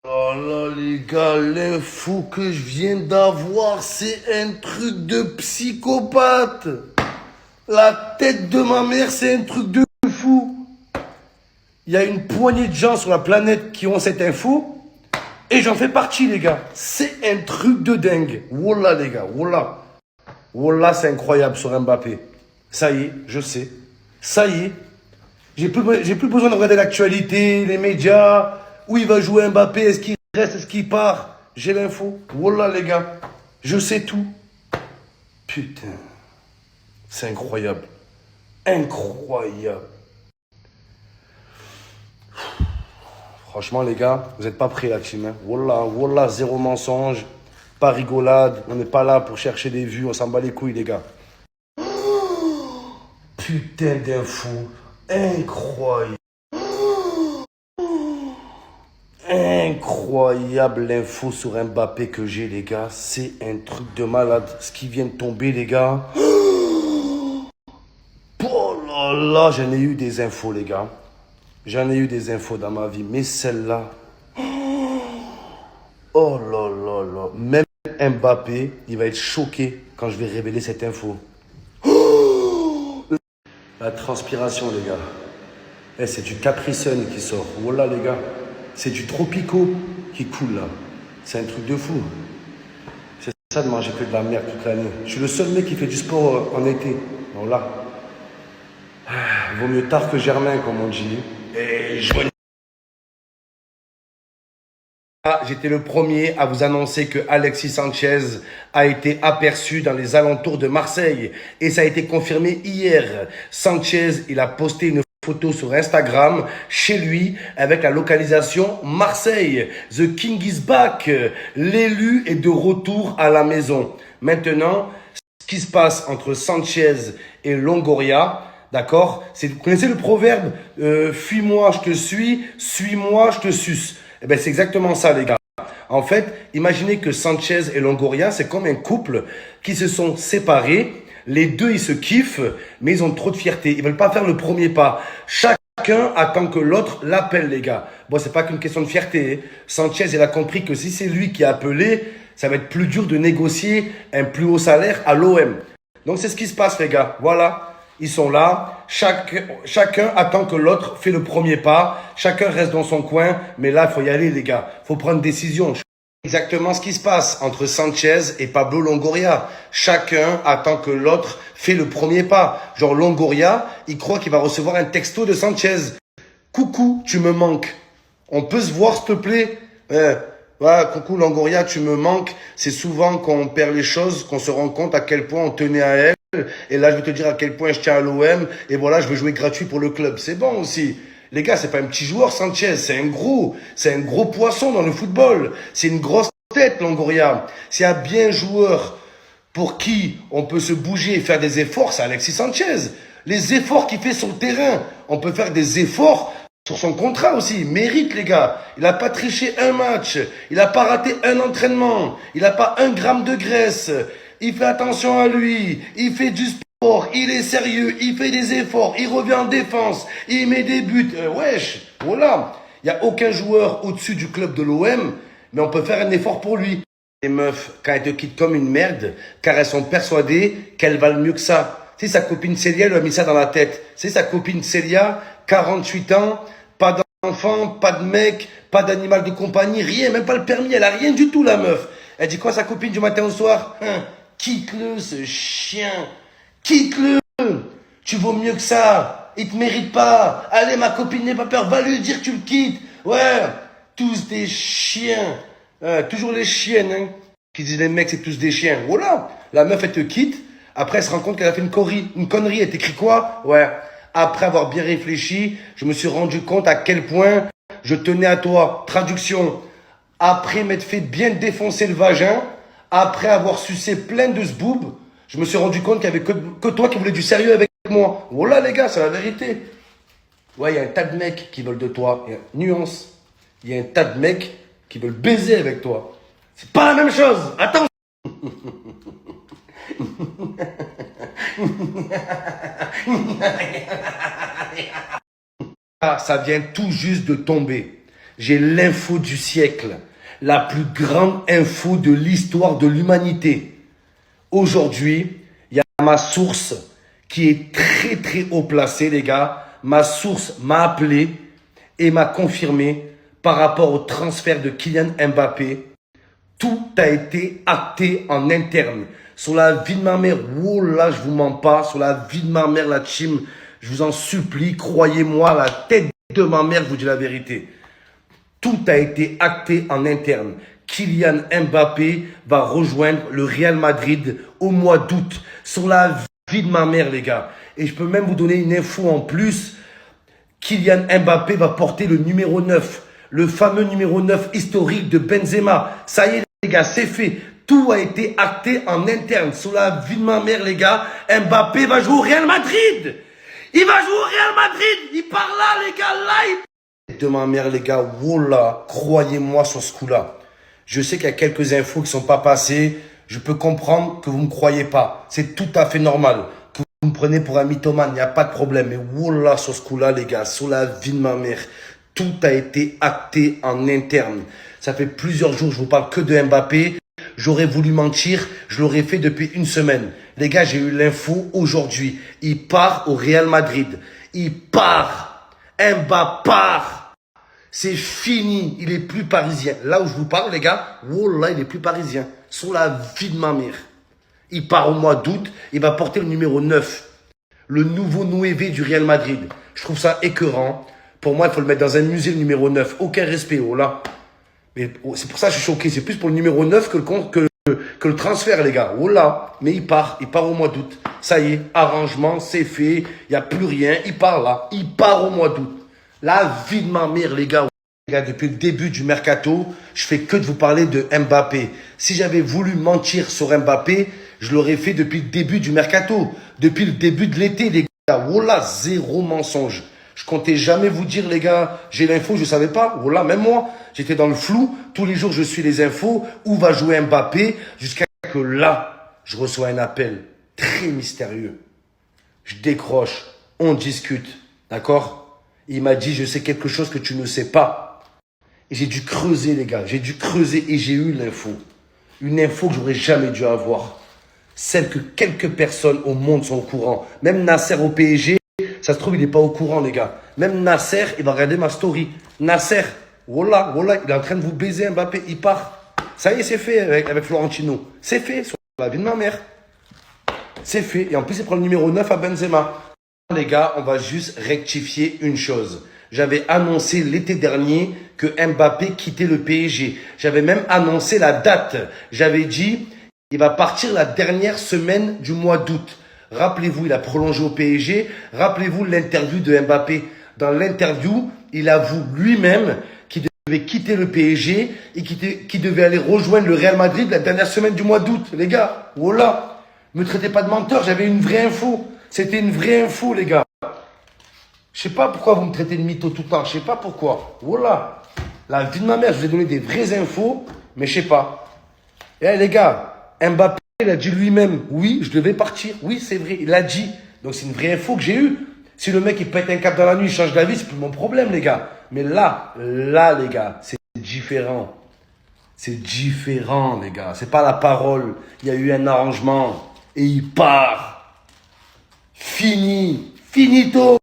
Oh là les gars, l'info que je viens d'avoir, c'est un truc de psychopathe. La tête de ma mère, c'est un truc de fou. Il y a une poignée de gens sur la planète qui ont cette info. Et j'en fais partie les gars. C'est un truc de dingue. Wallah les gars, wallah. Wallah c'est incroyable sur Mbappé. Ça y est, je sais. Ça y est. J'ai plus besoin de regarder l'actualité, les médias, où il va jouer Mbappé, est-ce qu'il reste, est-ce qu'il part. J'ai l'info. Wallah les gars, je sais tout. Putain, c'est incroyable. Incroyable. Franchement les gars, vous n'êtes pas prêts la team. Hein. Wallah, wallah, zéro mensonge, pas rigolade. On n'est pas là pour chercher des vues, on s'en bat les couilles les gars. Putain d'info. Incroyable. Incroyable l'info sur Mbappé que j'ai les gars. C'est un truc de malade. Ce qui vient de tomber les gars. Oh là là, j'en ai eu des infos les gars. J'en ai eu des infos dans ma vie. Mais celle-là. Oh là là là. Même Mbappé, il va être choqué quand je vais révéler cette info. La transpiration les gars. Eh, c'est du Capri Sun qui sort. Voilà les gars. C'est du Tropico qui coule là. C'est un truc de fou. C'est ça de manger que de la merde toute l'année. Je suis le seul mec qui fait du sport en été. Donc là, vaut mieux tard que Germain comme on dit. Et je J'étais le premier à vous annoncer que Alexis Sanchez a été aperçu dans les alentours de Marseille. Et ça a été confirmé hier. Sanchez, il a posté une photo sur Instagram chez lui avec la localisation Marseille. The King is back. L'élu est de retour à la maison. Maintenant, ce qui se passe entre Sanchez et Longoria, d'accord? Vous connaissez le proverbe fuis-moi, je te suis-moi, je te suce. Eh ben, c'est exactement ça, les gars. En fait, imaginez que Sanchez et Longoria, c'est comme un couple qui se sont séparés. Les deux, ils se kiffent, mais ils ont trop de fierté. Ils veulent pas faire le premier pas. Chacun attend que l'autre l'appelle, les gars. Bon, c'est pas qu'une question de fierté. Hein. Sanchez, il a compris que si c'est lui qui a appelé, ça va être plus dur de négocier un plus haut salaire à l'OM. Donc, c'est ce qui se passe, les gars. Voilà. Ils sont là, chacun attend que l'autre fait le premier pas, chacun reste dans son coin, mais là, il faut y aller, les gars. Il faut prendre décision. Exactement ce qui se passe entre Sanchez et Pablo Longoria. Chacun attend que l'autre fait le premier pas. Genre Longoria, il croit qu'il va recevoir un texto de Sanchez. Coucou, tu me manques. On peut se voir, s'il te plaît? Ouais, coucou Longoria, tu me manques. C'est souvent qu'on perd les choses, qu'on se rend compte à quel point on tenait à elle. Et là, je vais te dire à quel point je tiens à l'OM. Et voilà, je veux jouer gratuit pour le club. C'est bon aussi. Les gars, c'est pas un petit joueur, Sanchez. C'est un gros poisson dans le football. C'est une grosse tête, Longoria. S'il y a bien un joueur pour qui on peut se bouger et faire des efforts, c'est Alexis Sanchez. Les efforts qu'il fait sur le terrain, on peut faire des efforts sur son contrat aussi. Il mérite, les gars. Il n'a pas triché un match. Il n'a pas raté un entraînement. Il n'a pas un gramme de graisse. Il fait attention à lui, il fait du sport, il est sérieux, il fait des efforts, il revient en défense, il met des buts. Wesh, voilà. Il n'y a aucun joueur au-dessus du club de l'OM, mais on peut faire un effort pour lui. Les meufs, quand elles te quittent comme une merde, car elles sont persuadées qu'elles valent mieux que ça. C'est sa copine Célia lui a mis ça dans la tête. C'est sa copine Célia, 48 ans, pas d'enfant, pas de mec, pas d'animal de compagnie, rien, même pas le permis, elle a rien du tout la meuf. Elle dit quoi sa copine du matin au soir? Quitte-le, ce chien. Quitte-le. Tu vaux mieux que ça. Il te mérite pas. Allez, ma copine, n'aie pas peur. Va lui dire que tu le quittes. Ouais. Tous des chiens. Toujours les chiennes, hein. Qui disent les mecs, c'est tous des chiens. Voilà. La meuf, elle te quitte. Après, elle se rend compte qu'elle a fait une connerie. Elle t'écrit quoi? Ouais. Après avoir bien réfléchi, je me suis rendu compte à quel point je tenais à toi. Traduction. Après m'être fait bien défoncer le vagin, après avoir sucé plein de zboob, je me suis rendu compte qu'il n'y avait que toi qui voulais du sérieux avec moi. Voilà les gars, c'est la vérité. Ouais, il y a un tas de mecs qui veulent de toi. Nuance. Il y a un tas de mecs qui veulent baiser avec toi. C'est pas la même chose. Attends. Ça vient tout juste de tomber. J'ai l'info du siècle. La plus grande info de l'histoire de l'humanité. Aujourd'hui, il y a ma source qui est très très haut placée, les gars. Ma source m'a appelé et m'a confirmé par rapport au transfert de Kylian Mbappé. Tout a été acté en interne. Sur la vie de ma mère, oh là, je vous mens pas. Sur la vie de ma mère, la team, je vous en supplie, croyez-moi, la tête de ma mère, je vous dis la vérité. Tout a été acté en interne. Kylian Mbappé va rejoindre le Real Madrid au mois d'août. Sur la vie de ma mère, les gars. Et je peux même vous donner une info en plus. Kylian Mbappé va porter le numéro 9. Le fameux numéro 9 historique de Benzema. Ça y est, les gars, c'est fait. Tout a été acté en interne. Sur la vie de ma mère, les gars, Mbappé va jouer au Real Madrid. Il va jouer au Real Madrid. Il part là, les gars, là. De ma mère, les gars, voilà, croyez-moi sur ce coup-là. Je sais qu'il y a quelques infos qui ne sont pas passées. Je peux comprendre que vous ne me croyez pas. C'est tout à fait normal. Que vous me prenez pour un mythomane, il n'y a pas de problème. Mais voilà, sur ce coup-là, les gars, sur la vie de ma mère, tout a été acté en interne. Ça fait plusieurs jours, je vous parle que de Mbappé. J'aurais voulu mentir, je l'aurais fait depuis une semaine. Les gars, j'ai eu l'info aujourd'hui. Il part au Real Madrid. Il part. Mbappé part. C'est fini. Il est plus parisien. Là où je vous parle, les gars, oh là, il est plus parisien. Sur la vie de ma mère. Il part au mois d'août. Il va porter le numéro 9. Le nouveau Nueve du Real Madrid. Je trouve ça écœurant. Pour moi, il faut le mettre dans un musée, le numéro 9. Aucun respect, oh là. Mais c'est pour ça que je suis choqué. C'est plus pour le numéro 9 que le transfert, les gars. Oh là. Mais il part au mois d'août. Ça y est, arrangement, c'est fait. Il n'y a plus rien. Il part là. Il part au mois d'août. La vie de ma mère, les gars. Les gars, depuis le début du mercato, je fais que de vous parler de Mbappé. Si j'avais voulu mentir sur Mbappé, je l'aurais fait depuis le début du mercato. Depuis le début de l'été, les gars. Oh là, zéro mensonge. Je comptais jamais vous dire, les gars, j'ai l'info, je savais pas. Voilà, même moi, j'étais dans le flou. Tous les jours, je suis les infos. Où va jouer Mbappé? Jusqu'à que là, je reçois un appel très mystérieux. Je décroche, on discute, d'accord? Il m'a dit, je sais quelque chose que tu ne sais pas. Et j'ai dû creuser, les gars. J'ai dû creuser et j'ai eu l'info. Une info que j'aurais jamais dû avoir. Celle que quelques personnes au monde sont au courant. Même Nasser au PSG. Ça se trouve, il n'est pas au courant, les gars. Même Nasser, il va regarder ma story. Nasser, voilà, voilà, il est en train de vous baiser Mbappé, il part. Ça y est, c'est fait avec Florentino. C'est fait sur la vie de ma mère. C'est fait. Et en plus, il prend le numéro 9 à Benzema. Les gars, on va juste rectifier une chose. J'avais annoncé l'été dernier que Mbappé quittait le PSG. J'avais même annoncé la date. J'avais dit, il va partir la dernière semaine du mois d'août. Rappelez-vous, il a prolongé au PSG. Rappelez-vous l'interview de Mbappé. Dans l'interview, il avoue lui-même qu'il devait quitter le PSG et qu'il devait aller rejoindre le Real Madrid la dernière semaine du mois d'août. Les gars, voilà. Ne me traitez pas de menteur, j'avais une vraie info. C'était une vraie info, les gars. Je sais pas pourquoi vous me traitez de mytho tout le temps. Je sais pas pourquoi. Voilà. La vie de ma mère, je vous ai donné des vraies infos, mais je sais pas. Eh les gars, Mbappé, il a dit lui-même, oui, je devais partir. Oui, c'est vrai, il l'a dit. Donc c'est une vraie info que j'ai eue. Si le mec il pète un câble dans la nuit, il change d'avis, c'est plus mon problème, les gars. Mais là, les gars, c'est différent. C'est différent, les gars. C'est pas la parole. Il y a eu un arrangement. Et il part. Fini. Finito.